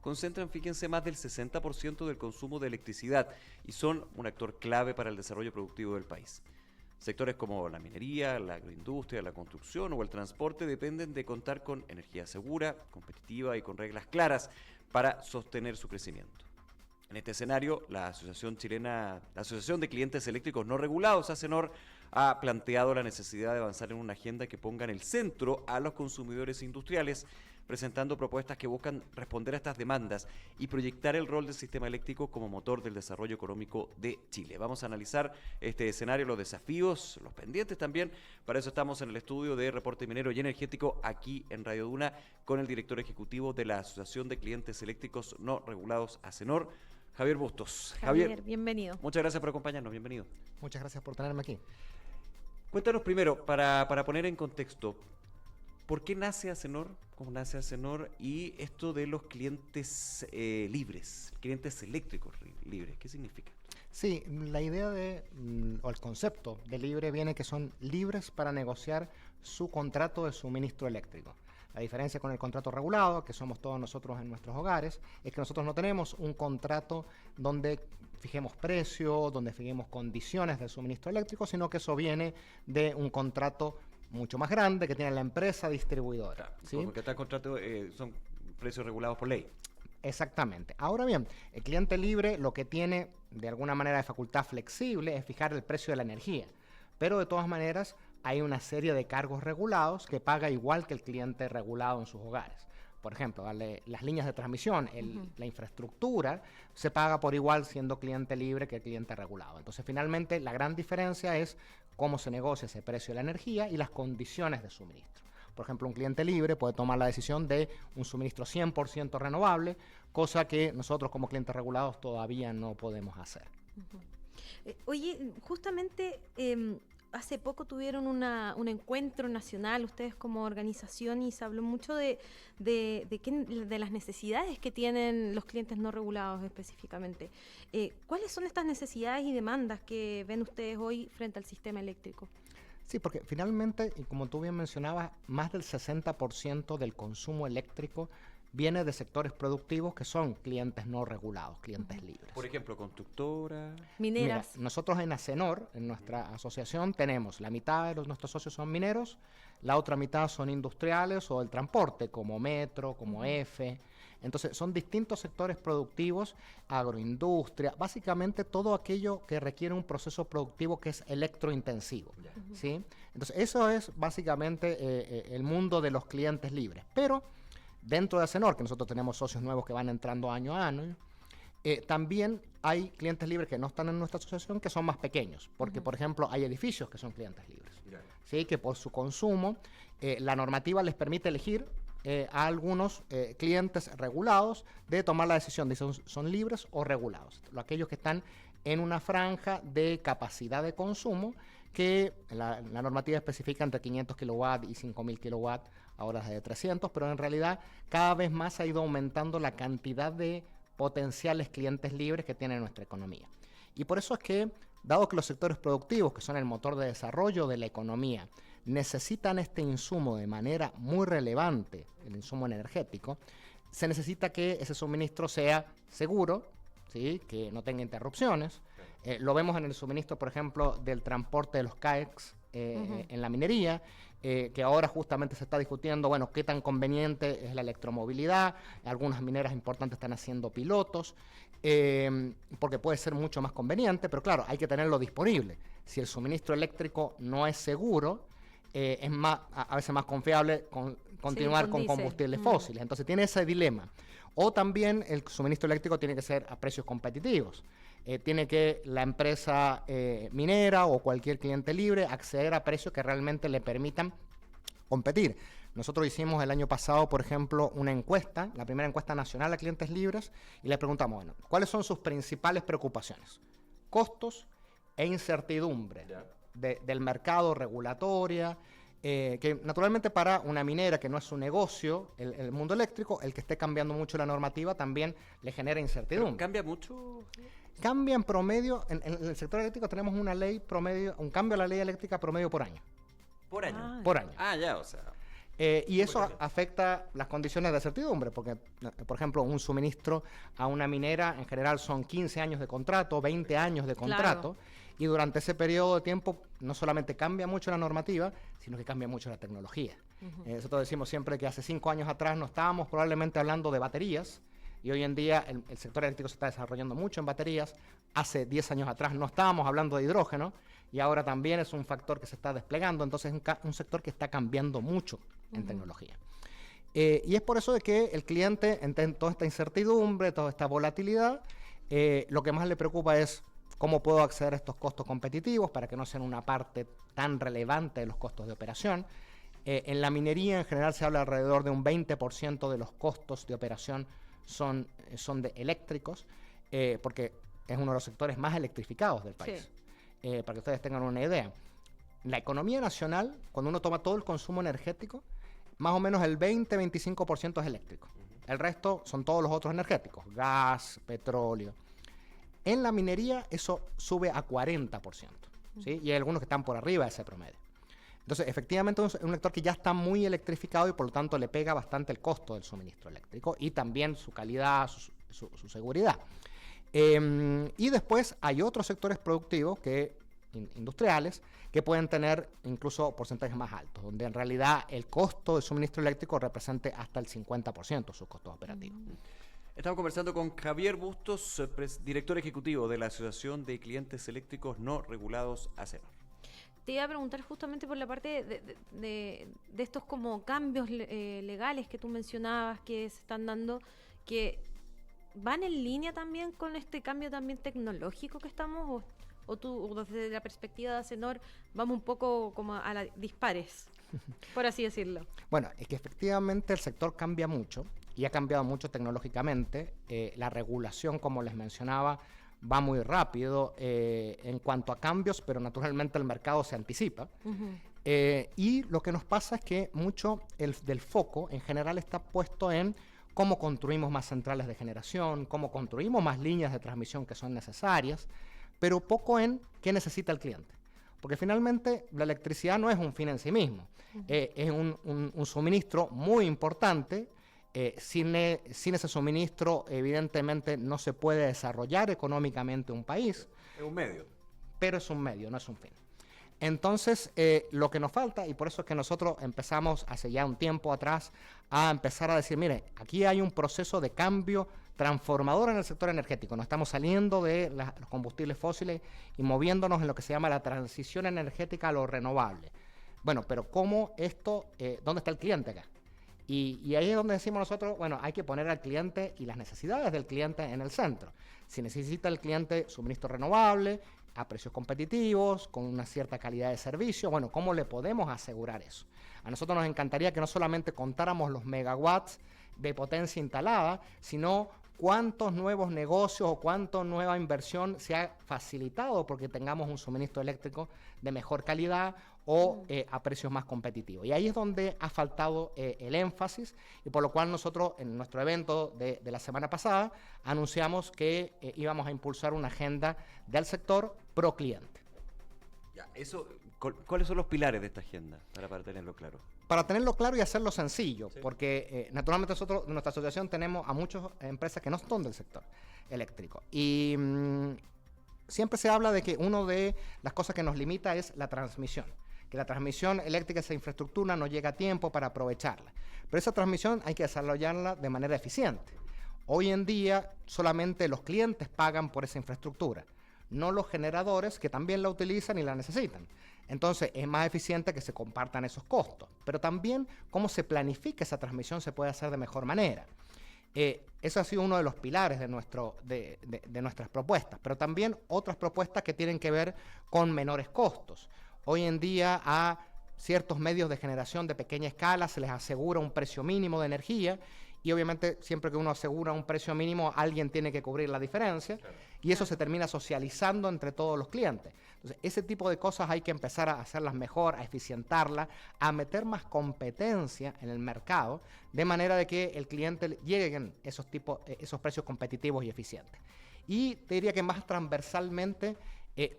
concentran, fíjense, más del 60% del consumo de electricidad y son un actor clave para el desarrollo productivo del país. Sectores como la minería, la agroindustria, la construcción o el transporte dependen de contar con energía segura, competitiva y con reglas claras para sostener su crecimiento. En este escenario, la Asociación de Clientes Eléctricos No Regulados, ACENOR, ha planteado la necesidad de avanzar en una agenda que ponga en el centro a los consumidores industriales, presentando propuestas que buscan responder a estas demandas y proyectar el rol del sistema eléctrico como motor del desarrollo económico de Chile. Vamos a analizar este escenario, los desafíos, los pendientes también. Para eso estamos en el estudio de Reporte Minero y Energético aquí en Radio Duna con el director ejecutivo de la Asociación de Clientes Eléctricos No Regulados, ACENOR, Javier Bustos. Javier, bienvenido. Muchas gracias por acompañarnos, bienvenido. Muchas gracias por tenerme aquí. Cuéntanos primero, para poner en contexto, ¿por qué nace ACENOR? ¿Cómo nace ACENOR? Y esto de los clientes libres, clientes eléctricos libres, ¿qué significa? Sí, la idea o el concepto de libre viene que son libres para negociar su contrato de suministro eléctrico. La diferencia con el contrato regulado, que somos todos nosotros en nuestros hogares, es que nosotros no tenemos un contrato donde fijemos precio, donde fijemos condiciones del suministro eléctrico, sino que eso viene de un contrato mucho más grande que tiene la empresa distribuidora. Claro, ¿sí? Porque estos contratos son precios regulados por ley. Exactamente. Ahora bien, el cliente libre lo que tiene de alguna manera de facultad flexible es fijar el precio de la energía, pero de todas maneras hay una serie de cargos regulados que paga igual que el cliente regulado en sus hogares. Por ejemplo, las líneas de transmisión, la infraestructura, se paga por igual siendo cliente libre que el cliente regulado. Entonces, finalmente, la gran diferencia es cómo se negocia ese precio de la energía y las condiciones de suministro. Por ejemplo, un cliente libre puede tomar la decisión de un suministro 100% renovable, cosa que nosotros como clientes regulados todavía no podemos hacer. Oye, justamente hace poco tuvieron un encuentro nacional, ustedes como organización, y se habló mucho de las necesidades que tienen los clientes no regulados específicamente. ¿Cuáles son estas necesidades y demandas que ven ustedes hoy frente al sistema eléctrico? Sí, porque finalmente, y como tú bien mencionabas, más del 60% del consumo eléctrico viene de sectores productivos que son clientes no regulados, clientes libres. Por ejemplo, constructora, mineras. Mira, nosotros en ACENOR, en nuestra asociación, tenemos la mitad de nuestros socios son mineros, la otra mitad son industriales o del transporte, como Metro, como EFE. Entonces, son distintos sectores productivos, agroindustria, básicamente todo aquello que requiere un proceso productivo que es electrointensivo. ¿Sí? Entonces, eso es básicamente el mundo de los clientes libres. Pero dentro de ACENOR, que nosotros tenemos socios nuevos que van entrando año a año, también hay clientes libres que no están en nuestra asociación que son más pequeños, porque por ejemplo hay edificios que son clientes libres, ¿sí? Que por su consumo la normativa les permite elegir a algunos clientes regulados de tomar la decisión de si son libres o regulados, aquellos que están en una franja de capacidad de consumo que la normativa especifica entre 500 kilowatts y 5.000 kilowatts, ahora es de 300, pero en realidad cada vez más ha ido aumentando la cantidad de potenciales clientes libres que tiene nuestra economía. Y por eso es que, dado que los sectores productivos, que son el motor de desarrollo de la economía, necesitan este insumo de manera muy relevante, el insumo energético, se necesita que ese suministro sea seguro, ¿sí? Que no tenga interrupciones. Lo vemos en el suministro, por ejemplo, del transporte de los CAEX en la minería, que ahora justamente se está discutiendo, bueno, qué tan conveniente es la electromovilidad. Algunas mineras importantes están haciendo pilotos, porque puede ser mucho más conveniente, pero claro, hay que tenerlo disponible. Si el suministro eléctrico no es seguro, es a veces más confiable continuar con combustibles fósiles. Entonces tiene ese dilema. O también el suministro eléctrico tiene que ser a precios competitivos. Tiene que la empresa minera o cualquier cliente libre acceder a precios que realmente le permitan competir. Nosotros hicimos el año pasado, por ejemplo, una encuesta, la primera encuesta nacional a clientes libres, y les preguntamos, bueno, ¿cuáles son sus principales preocupaciones? Costos e incertidumbre del mercado regulatoria, que naturalmente para una minera que no es su negocio, el mundo eléctrico, el que esté cambiando mucho la normativa también le genera incertidumbre. ¿Pero cambia mucho? Cambia en promedio, en el sector eléctrico tenemos una ley promedio, un cambio a la ley eléctrica promedio por año. ¿Por año? Por año. Ah, ya, o sea. Y eso afecta las condiciones de certidumbre, porque, por ejemplo, un suministro a una minera en general son 15 años de contrato, 20 años de contrato, y durante ese periodo de tiempo no solamente cambia mucho la normativa, sino que cambia mucho la tecnología. Nosotros decimos siempre que hace 5 años atrás no estábamos probablemente hablando de baterías, y hoy en día el sector eléctrico se está desarrollando mucho en baterías. Hace 10 años atrás no estábamos hablando de hidrógeno, y ahora también es un factor que se está desplegando, entonces es un sector que está cambiando mucho en tecnología. Y es por eso de que el cliente, en toda esta incertidumbre, toda esta volatilidad, lo que más le preocupa es cómo puedo acceder a estos costos competitivos para que no sean una parte tan relevante de los costos de operación. En la minería en general se habla alrededor de un 20% de los costos de operación son de eléctricos, porque es uno de los sectores más electrificados del país. Para que ustedes tengan una idea. La economía nacional, cuando uno toma todo el consumo energético, más o menos el 20-25% es eléctrico. El resto son todos los otros energéticos, gas, petróleo. En la minería eso sube a 40%, ¿sí? Y hay algunos que están por arriba de ese promedio. Entonces, efectivamente, es un sector que ya está muy electrificado y por lo tanto le pega bastante el costo del suministro eléctrico y también su calidad, su seguridad. Y después hay otros sectores productivos industriales que pueden tener incluso porcentajes más altos, donde en realidad el costo de suministro eléctrico represente hasta el 50% de sus costos operativos. Estamos conversando con Javier Bustos, director ejecutivo de la Asociación de Clientes Eléctricos No Regulados, ACENOR. Te iba a preguntar justamente por la parte de estos como cambios legales que tú mencionabas que se están dando, que van en línea también con este cambio también tecnológico que estamos, o desde la perspectiva de ACENOR vamos un poco como a la dispares, por así decirlo. Bueno, es que efectivamente el sector cambia mucho y ha cambiado mucho tecnológicamente. La regulación, como les mencionaba, va muy rápido en cuanto a cambios, pero naturalmente el mercado se anticipa. Y lo que nos pasa es que mucho del foco en general está puesto en cómo construimos más centrales de generación, cómo construimos más líneas de transmisión que son necesarias, pero poco en qué necesita el cliente. Porque finalmente la electricidad no es un fin en sí mismo, es un suministro muy importante. Sin ese suministro, evidentemente, no se puede desarrollar económicamente un país. Es un medio. Pero es un medio, no es un fin. Entonces, lo que nos falta, y por eso es que nosotros empezamos hace ya un tiempo atrás a empezar a decir, mire, aquí hay un proceso de cambio transformador en el sector energético. Nos estamos saliendo de los combustibles fósiles y moviéndonos en lo que se llama la transición energética a lo renovable. Bueno, pero ¿cómo esto, dónde está el cliente acá? Y ahí es donde decimos nosotros, bueno, hay que poner al cliente y las necesidades del cliente en el centro. Si necesita el cliente suministro renovable, a precios competitivos, con una cierta calidad de servicio, bueno, ¿cómo le podemos asegurar eso? A nosotros nos encantaría que no solamente contáramos los megawatts de potencia instalada, sino cuántos nuevos negocios o cuánta nueva inversión se ha facilitado porque tengamos un suministro eléctrico de mejor calidad o a precios más competitivos. Y ahí es donde ha faltado el énfasis, y por lo cual nosotros en nuestro evento de la semana pasada anunciamos que íbamos a impulsar una agenda del sector pro cliente. Ya, ¿cuáles son los pilares de esta agenda para tenerlo claro? Para tenerlo claro y hacerlo sencillo, sí. Porque naturalmente nosotros en nuestra asociación tenemos a muchas empresas que no son del sector eléctrico. Y siempre se habla de que una de las cosas que nos limita es la transmisión. Que la transmisión eléctrica, esa infraestructura, no llega a tiempo para aprovecharla. Pero esa transmisión hay que desarrollarla de manera eficiente. Hoy en día solamente los clientes pagan por esa infraestructura, no los generadores que también la utilizan y la necesitan. Entonces es más eficiente que se compartan esos costos, pero también cómo se planifica esa transmisión se puede hacer de mejor manera. Eso ha sido uno de los pilares de nuestras propuestas, pero también otras propuestas que tienen que ver con menores costos. Hoy en día a ciertos medios de generación de pequeña escala se les asegura un precio mínimo de energía, y obviamente siempre que uno asegura un precio mínimo alguien tiene que cubrir la diferencia, claro. Y eso se termina socializando entre todos los clientes. Entonces ese tipo de cosas hay que empezar a hacerlas mejor, a eficientarlas, a meter más competencia en el mercado, de manera de que el cliente llegue a esos precios competitivos y eficientes. Y te diría que más transversalmente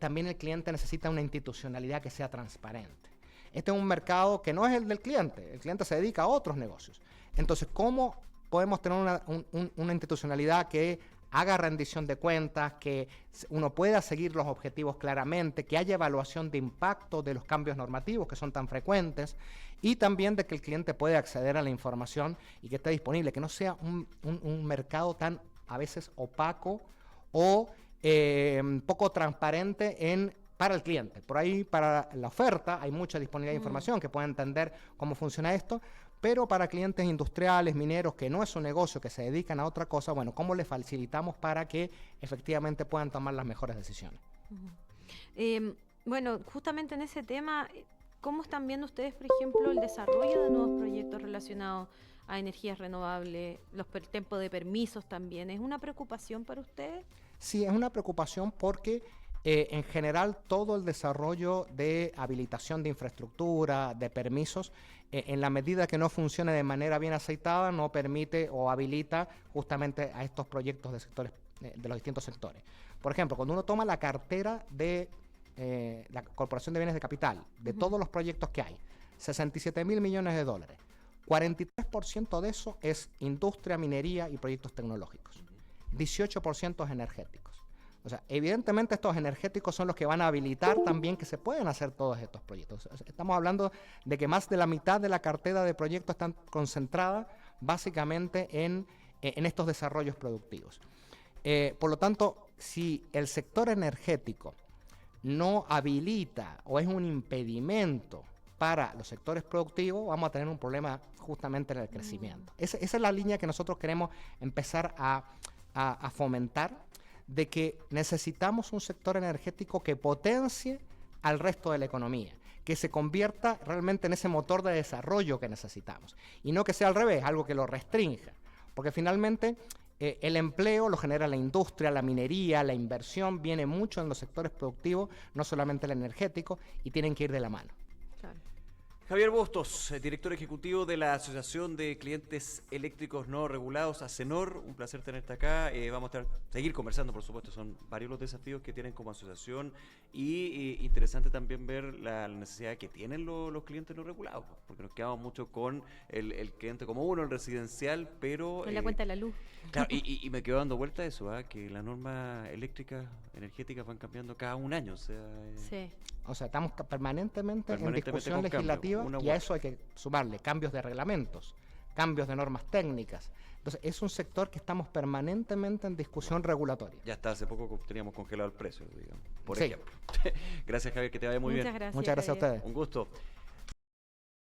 también el cliente necesita una institucionalidad que sea transparente. Este es un mercado que no es el del cliente se dedica a otros negocios. Entonces, ¿cómo podemos tener una institucionalidad que haga rendición de cuentas, que uno pueda seguir los objetivos claramente, que haya evaluación de impacto de los cambios normativos que son tan frecuentes, y también de que el cliente pueda acceder a la información y que esté disponible, que no sea un mercado tan a veces opaco o poco transparente para el cliente? Por ahí, para la oferta, hay mucha disponibilidad de información que pueda entender cómo funciona esto, pero para clientes industriales, mineros, que no es un negocio, que se dedican a otra cosa, bueno, ¿cómo les facilitamos para que efectivamente puedan tomar las mejores decisiones? Bueno, justamente en ese tema, ¿cómo están viendo ustedes, por ejemplo, el desarrollo de nuevos proyectos relacionados a energías renovables, los tiempos de permisos también? ¿Es una preocupación para ustedes? Sí, es una preocupación porque en general todo el desarrollo de habilitación de infraestructura, de permisos, en la medida que no funcione de manera bien aceitada, no permite o habilita justamente a estos proyectos de sectores, de los distintos sectores. Por ejemplo, cuando uno toma la cartera de la Corporación de Bienes de Capital, de todos los proyectos que hay, 67.000 millones de dólares, 43% de eso es industria, minería y proyectos tecnológicos, 18% es energéticos. O sea, evidentemente estos energéticos son los que van a habilitar también que se pueden hacer todos estos proyectos. O sea, estamos hablando de que más de la mitad de la cartera de proyectos están concentradas básicamente en estos desarrollos productivos. Por lo tanto, si el sector energético no habilita o es un impedimento para los sectores productivos, vamos a tener un problema justamente en el crecimiento. Esa es la línea que nosotros queremos empezar a fomentar, de que necesitamos un sector energético que potencie al resto de la economía, que se convierta realmente en ese motor de desarrollo que necesitamos, y no que sea al revés, algo que lo restrinja, porque finalmente el empleo lo genera la industria, la minería, la inversión, viene mucho en los sectores productivos, no solamente el energético, y tienen que ir de la mano. Claro. Javier Bustos, director ejecutivo de la Asociación de Clientes Eléctricos No Regulados, ACENOR, un placer tenerte acá. Vamos a seguir conversando, por supuesto, son varios los desafíos que tienen como asociación y interesante también ver la necesidad que tienen los clientes no regulados, porque nos quedamos mucho con el cliente como uno, el residencial, pero... Con la cuenta de la luz. Claro, y me quedo dando vuelta a eso, que las normas eléctricas, energéticas van cambiando cada un año, o sea... Sí. O sea, estamos permanentemente en discusión con legislativa cambio, y a eso hay que sumarle cambios de reglamentos, cambios de normas técnicas. Entonces, es un sector que estamos permanentemente en discusión regulatoria. Ya hasta hace poco teníamos congelado el precio, digamos, por Sí. ejemplo. Gracias, Javier, que te vaya muy bien. Muchas gracias. Muchas gracias a Javier. ustedes. Un gusto.